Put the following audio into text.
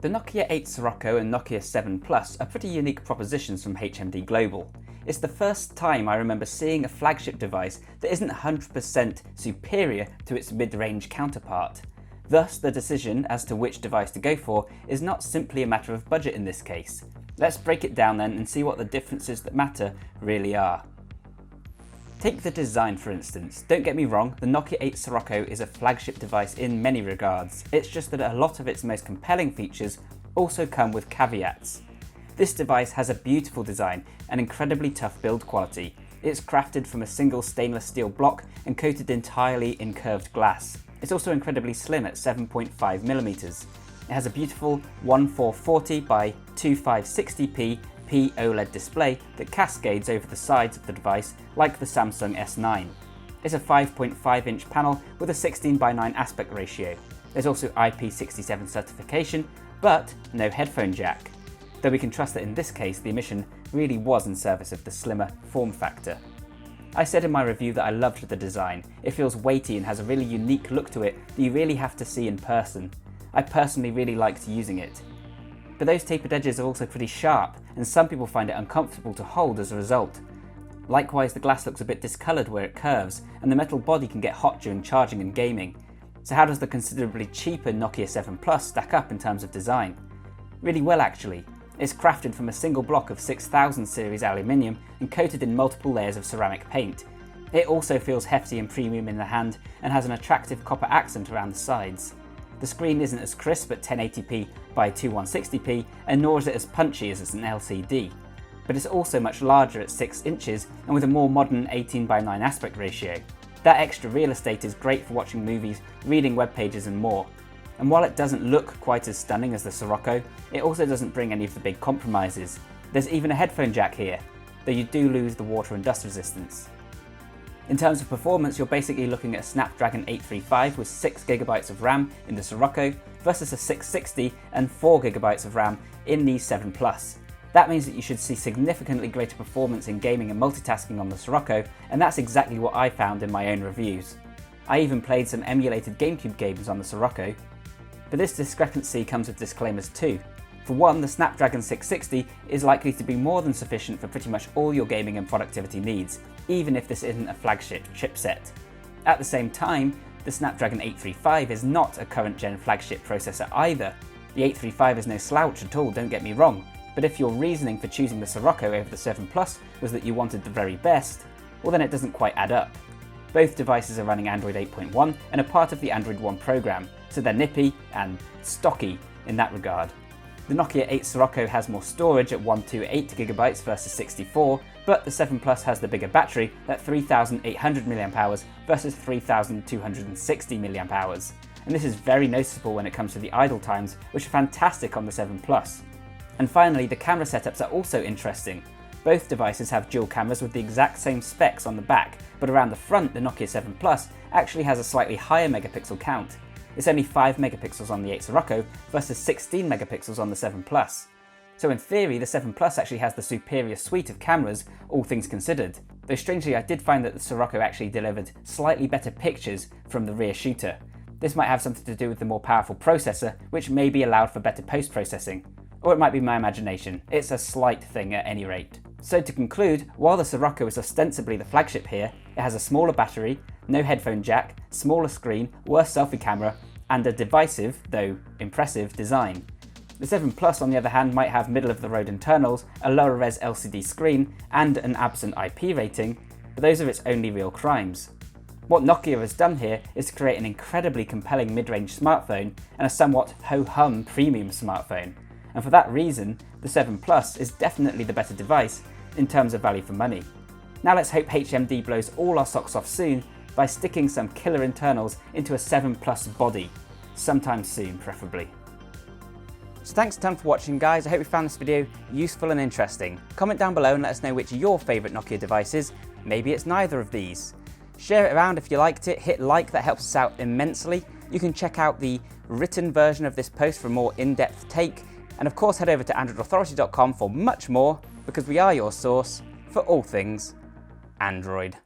The Nokia 8 Sirocco and Nokia 7 Plus are pretty unique propositions from HMD Global. It's the first time I remember seeing a flagship device that isn't 100% superior to its mid-range counterpart. Thus, the decision as to which device to go for is not simply a matter of budget in this case. Let's break it down then and see what the differences that matter really are. Take the design for instance. Don't get me wrong, the Nokia 8 Sirocco is a flagship device in many regards. It's just that a lot of its most compelling features also come with caveats. This device has a beautiful design and incredibly tough build quality. It's crafted from a single stainless steel block and coated entirely in curved glass. It's also incredibly slim at 7.5mm. It has a beautiful 1440 by 2560p OLED display that cascades over the sides of the device like the Samsung S9. It's a 5.5-inch panel with a 16:9 aspect ratio. There's also IP67 certification, but no headphone jack. Though we can trust that in this case the omission really was in service of the slimmer form factor. I said in my review that I loved the design. It feels weighty and has a really unique look to it that you really have to see in person. I personally really liked using it. But those tapered edges are also pretty sharp, and some people find it uncomfortable to hold as a result. Likewise, the glass looks a bit discoloured where it curves, and the metal body can get hot during charging and gaming. So how does the considerably cheaper Nokia 7 Plus stack up in terms of design? Really well actually. It's crafted from a single block of 6000 series aluminium and coated in multiple layers of ceramic paint. It also feels hefty and premium in the hand and has an attractive copper accent around the sides. The screen isn't as crisp at 1080p by 2160p, and nor is it as punchy as an LCD. But it's also much larger at 6 inches and with a more modern 18:9 aspect ratio. That extra real estate is great for watching movies, reading web pages and more. And while it doesn't look quite as stunning as the Sirocco, it also doesn't bring any of the big compromises. There's even a headphone jack here, though you do lose the water and dust resistance. In terms of performance, you're basically looking at a Snapdragon 835 with 6GB of RAM in the Sirocco versus a 660 and 4GB of RAM in the 7 Plus. That means that you should see significantly greater performance in gaming and multitasking on the Sirocco, and that's exactly what I found in my own reviews. I even played some emulated GameCube games on the Sirocco. But this discrepancy comes with disclaimers too. For one, the Snapdragon 660 is likely to be more than sufficient for pretty much all your gaming and productivity needs, even if this isn't a flagship chipset. At the same time, the Snapdragon 835 is not a current gen flagship processor either. The 835 is no slouch at all, don't get me wrong, but if your reasoning for choosing the Sirocco over the 7 Plus was that you wanted the very best, well then it doesn't quite add up. Both devices are running Android 8.1 and are part of the Android One program, so they're nippy and stocky in that regard. The Nokia 8 Sirocco has more storage at 128GB versus 64, but the 7 Plus has the bigger battery at 3800 mAh versus 3260 mAh. And this is very noticeable when it comes to the idle times, which are fantastic on the 7 Plus. And finally, the camera setups are also interesting. Both devices have dual cameras with the exact same specs on the back, but around the front the Nokia 7 Plus actually has a slightly higher megapixel count. It's only 5 megapixels on the 8 Sirocco versus 16 megapixels on the 7 Plus. So in theory, the 7 Plus actually has the superior suite of cameras, all things considered. Though strangely, I did find that the Sirocco actually delivered slightly better pictures from the rear shooter. This might have something to do with the more powerful processor, which maybe allowed for better post-processing. Or it might be my imagination. It's a slight thing at any rate. So to conclude, while the Sirocco is ostensibly the flagship here, it has a smaller battery, no headphone jack, smaller screen, worse selfie camera, and a divisive, though impressive, design. The 7 Plus on the other hand might have middle-of-the-road internals, a lower res LCD screen, and an absent IP rating, but those are its only real crimes. What Nokia has done here is to create an incredibly compelling mid-range smartphone and a somewhat ho-hum premium smartphone. And for that reason, the 7 Plus is definitely the better device in terms of value for money. Now let's hope HMD blows all our socks off soon by sticking some killer internals into a 7 Plus body, sometime soon preferably. So thanks a ton for watching guys, I hope you found this video useful and interesting. Comment down below and let us know which your favourite Nokia device is, maybe it's neither of these. Share it around if you liked it, hit like, that helps us out immensely. You can check out the written version of this post for a more in-depth take, and of course head over to androidauthority.com for much more, because we are your source for all things Android.